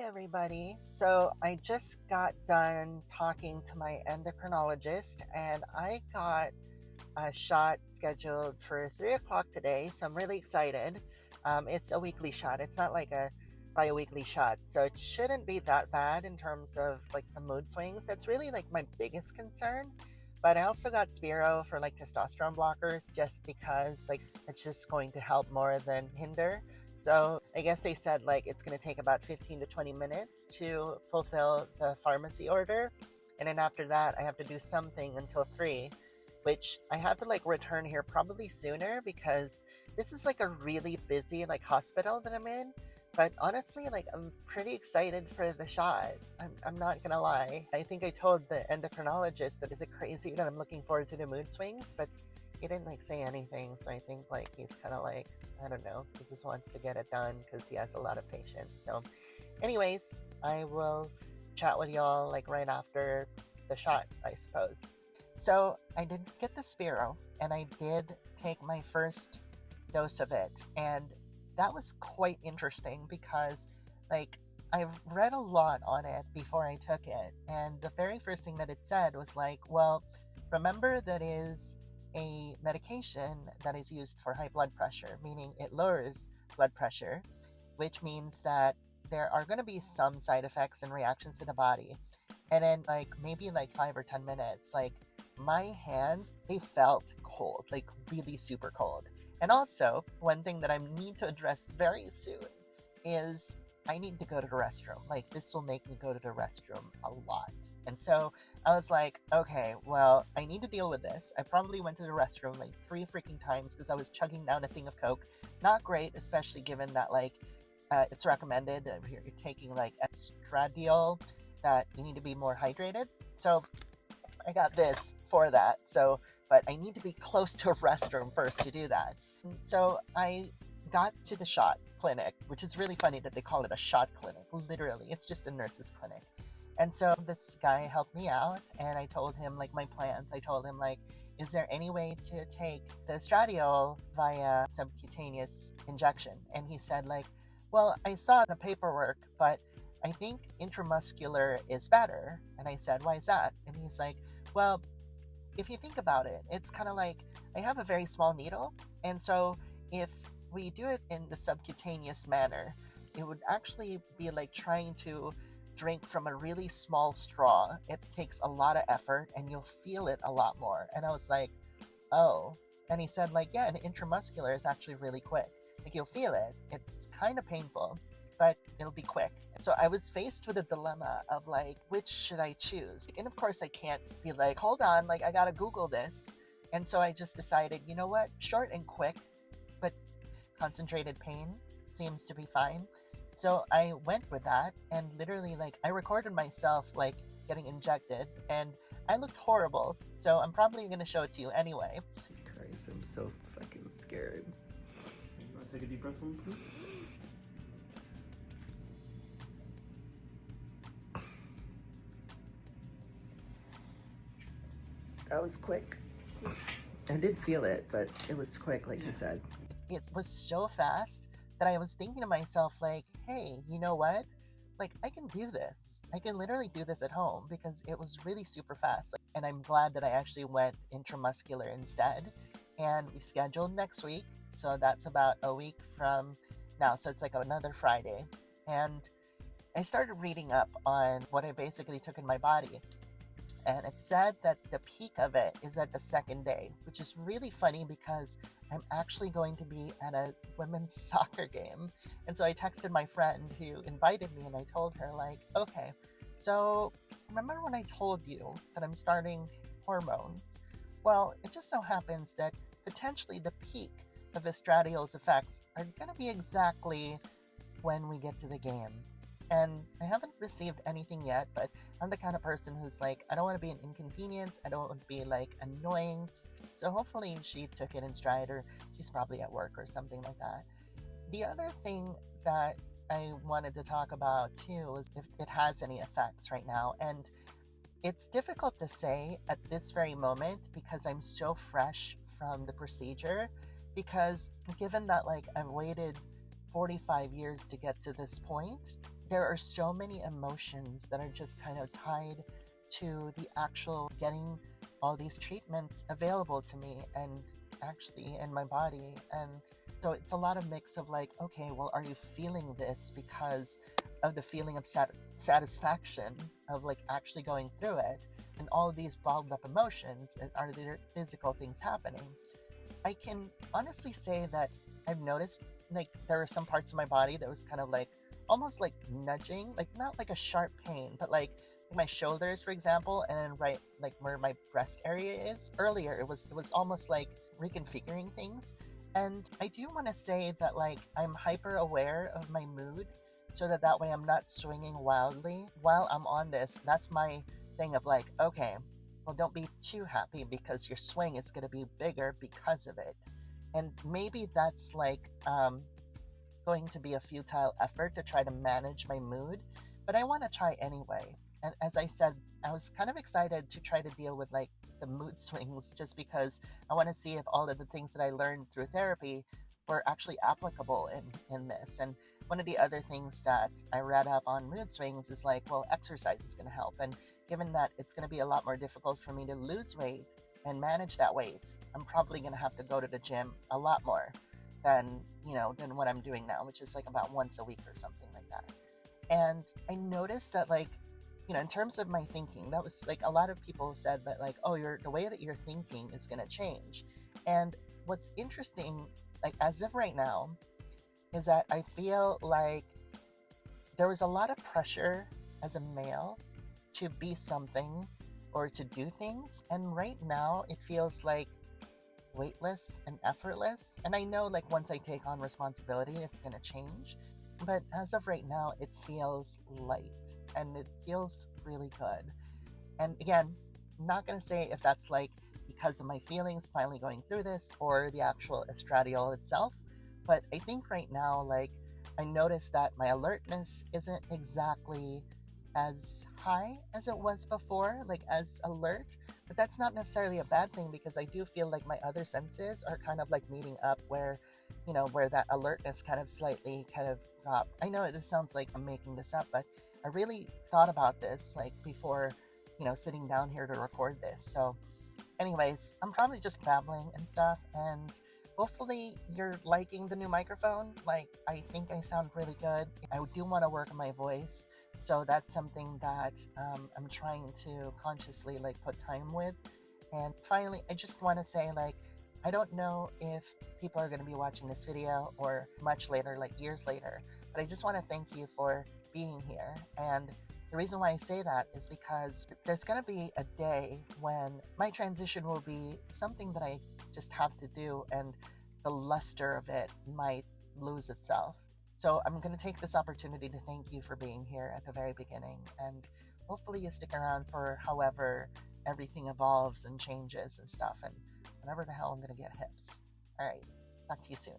everybody. So I just got done talking to my endocrinologist and I got a shot scheduled for 3 o'clock today. So I'm really excited. It's a weekly shot, it's not like a bi-weekly shot. So it shouldn't be that bad in terms of like the mood swings. That's really like my biggest concern. But I also got Spiro for like testosterone blockers just because like it's just going to help more than hinder. So I guess they said like it's going to take about 15 to 20 minutes to fulfill the pharmacy order. And then after that, I have to do something until 3, which I have to like return here probably sooner because this is like a really busy like hospital that I'm in. But honestly, like I'm pretty excited for the shot. I'm not gonna lie. I think I told the endocrinologist that is it crazy that I'm looking forward to the mood swings, but he didn't like say anything. So I think like he's kind of like, I don't know, he just wants to get it done because he has a lot of patience. So anyways, I will chat with y'all like right after the shot, I suppose. So I did get the Spiro and I did take my first dose of it, and that was quite interesting because like I've read a lot on it before I took it, and the very first thing that it said was like, well, remember that is a medication that is used for high blood pressure, meaning it lowers blood pressure, which means that there are going to be some side effects and reactions to the body. And then like maybe like 5 or 10 minutes, like my hands, they felt cold, like really super cold. And also, one thing that I need to address very soon is I need to go to the restroom. Like, this will make me go to the restroom a lot. And so I was like, okay, well, I need to deal with this. I probably went to the restroom like 3 freaking times because I was chugging down a thing of Coke. Not great, especially given that, like, it's recommended that if you're taking, like, estradiol, that you need to be more hydrated. So I got this for that. So, but I need to be close to a restroom first to do that. So I got to the shot clinic, which is really funny that they call it a shot clinic. Literally, it's just a nurse's clinic. And so this guy helped me out, and I told him like my plans. I told him like, is there any way to take the estradiol via subcutaneous injection? And he said like, well, I saw the paperwork, but I think intramuscular is better. And I said, why is that? And he's like, well, if you think about it, it's kind of like I have a very small needle. And so if we do it in the subcutaneous manner, it would actually be like trying to drink from a really small straw. It takes a lot of effort and you'll feel it a lot more. And I was like, oh. And he said like, yeah, and intramuscular is actually really quick. Like you'll feel it. It's kind of painful, but it'll be quick. So I was faced with a dilemma of like, which should I choose? And of course I can't be like, hold on, like I gotta Google this. And so I just decided, you know what, short and quick, but concentrated pain seems to be fine. So I went with that, and literally like I recorded myself like getting injected, and I looked horrible. So I'm probably gonna show it to you anyway. Christ, I'm so fucking scared. You want to take a deep breath for me, please? That was quick. I did feel it, but it was quick, like you said. It was so fast that I was thinking to myself like, hey, you know what? Like I can do this. I can literally do this at home because it was really super fast. And I'm glad that I actually went intramuscular instead. And we scheduled next week. So that's about a week from now. So it's like another Friday. And I started reading up on what I basically took in my body. And it said that the peak of it is at the second day, which is really funny because I'm actually going to be at a women's soccer game. And so I texted my friend who invited me and I told her like, okay, so remember when I told you that I'm starting hormones? Well, it just so happens that potentially the peak of estradiol's effects are going to be exactly when we get to the game. And I haven't received anything yet, but I'm the kind of person who's like, I don't want to be an inconvenience. I don't want to be like annoying. So hopefully she took it in stride, or she's probably at work or something like that. The other thing that I wanted to talk about too is if it has any effects right now. And it's difficult to say at this very moment because I'm so fresh from the procedure, because given that like I've waited 45 years to get to this point, there are so many emotions that are just kind of tied to the actual getting all these treatments available to me and actually in my body. And so it's a lot of mix of like, okay, well, are you feeling this because of the feeling of satisfaction of like actually going through it, and all of these bottled up emotions, and are there physical things happening? I can honestly say that I've noticed like there are some parts of my body that was kind of like almost like nudging, like not like a sharp pain, but like my shoulders, for example, and then right like where my breast area is. Earlier, it was almost like reconfiguring things. And I do want to say that like I'm hyper aware of my mood, so that way I'm not swinging wildly while I'm on this. That's my thing of like, okay, well, don't be too happy because your swing is going to be bigger because of it. And maybe that's like going to be a futile effort to try to manage my mood, but I want to try anyway. And as I said, I was kind of excited to try to deal with like the mood swings, just because I want to see if all of the things that I learned through therapy were actually applicable in this. And one of the other things that I read up on mood swings is like, well, exercise is going to help. And given that it's going to be a lot more difficult for me to lose weight and manage that weight, I'm probably going to have to go to the gym a lot more than than what I'm doing now, which is like about once a week or something like that. And I noticed that like, in terms of my thinking, that was like a lot of people said that like, oh, the way that you're thinking is going to change. And what's interesting, like as of right now, is that I feel like there was a lot of pressure as a male to be something or to do things. And right now it feels like weightless and effortless. And I know like once I take on responsibility, it's going to change. But as of right now, it feels light and it feels really good. And again, I'm not going to say if that's like because of my feelings finally going through this or the actual estradiol itself. But I think right now, like I noticed that my alertness isn't exactly as high as it was before, like as alert. But that's not necessarily a bad thing, because I do feel like my other senses are kind of like meeting up where where that alertness kind of slightly kind of dropped. I know this sounds like I'm making this up, but I really thought about this like before, sitting down here to record this. So anyways, I'm probably just babbling and stuff, and hopefully you're liking the new microphone. Like, I think I sound really good. I do want to work on my voice, so that's something that I'm trying to consciously like put time with. And finally, I just want to say like, I don't know if people are going to be watching this video or much later, like years later, but I just want to thank you for being here. And the reason why I say that is because there's going to be a day when my transition will be something that I just have to do, and the luster of it might lose itself. So I'm going to take this opportunity to thank you for being here at the very beginning, and hopefully you stick around for however everything evolves and changes and stuff, and whenever the hell I'm going to get hips. All right, talk to you soon.